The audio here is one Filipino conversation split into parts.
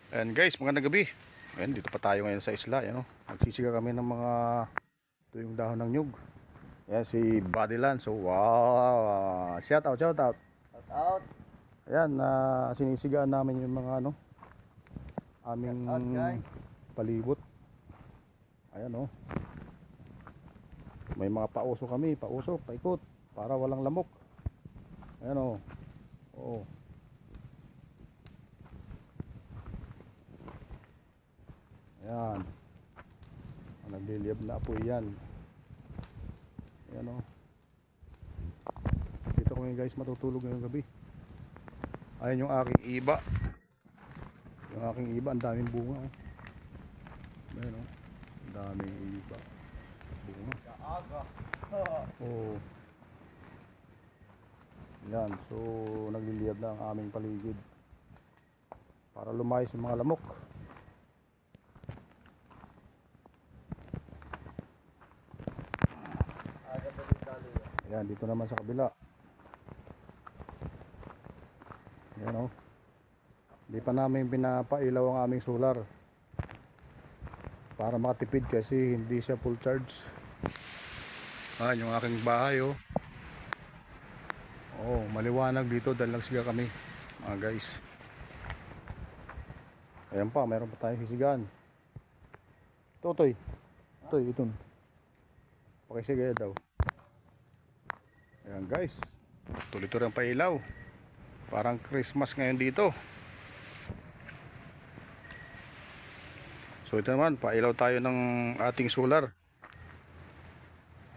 Ayan guys, magandang gabi. Ayan, dito pa tayo ngayon sa isla. Ayan, nagsisiga kami ng mga tuyong dahon ng nyug. Ayan, si Bodyland. So, wow. Shout out, shout out. Shout out. Ayan, sinisigaan namin yung mga aming Shout out, guys. palibot. Ayan, may mga pausok kami, pausok, paikot, para walang lamok. Ayan, Oo. Ayan. Nagliliyab na po yan. Ayan, dito ko ngayon guys matutulog ngayong gabi. Ayan yung aking iba. Yung aking iba, ang daming bunga. Ayan, ang daming iba. Bunga. Kaaga. Oo. Ayan, so nagliliyab na ang aming paligid para lumayas yung mga lamok. Ayan, dito naman sa kabila. Ayan, hindi pa namin pinapailaw ang aming solar para makatipid kasi hindi siya full charge. Ayan yung aking bahay. Maliwanag dito dahil nagsiga kami mga guys. Ayan pa, mayroon pa tayong sisigaan. Totoy itong pakisiga daw. Ayan guys, tuloy-tuloy ang pailaw. Parang Christmas ngayon dito. So ito naman, pailaw tayo ng ating solar.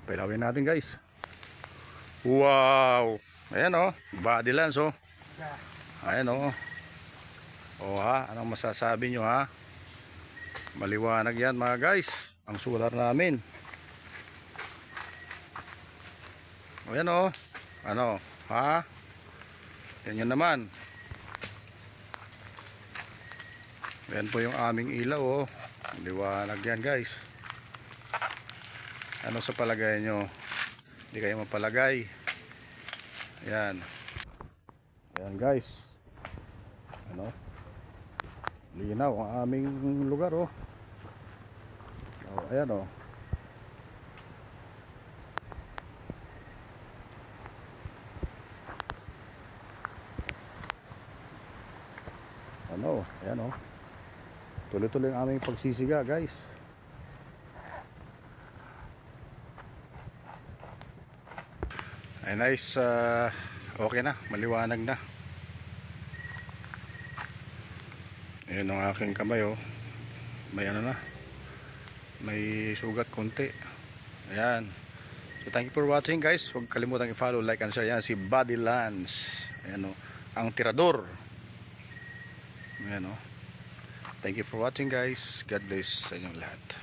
Pailawin natin guys. Wow! Ayan Bodylands Ayan anong masasabi nyo Maliwanag yan mga guys, ang solar namin. Ayan yan yun naman. Ayan po yung aming ilaw liwanag yan guys. Ano sa palagay nyo? Hindi kayo mapalagay. Ayan guys, linaw ang aming lugar ayan ayan tuloy-tuloy ang aming pagsisiga guys. Ay nice, okay na, maliwanag na. Ayan ang aking kamay may may sugat konti. Ayan, so thank you for watching guys. Huwag kalimutan i-follow, like and share. Yan si Bodylands. Ayan ang tirador. Ayan thank you for watching guys. God bless sa inyong lahat.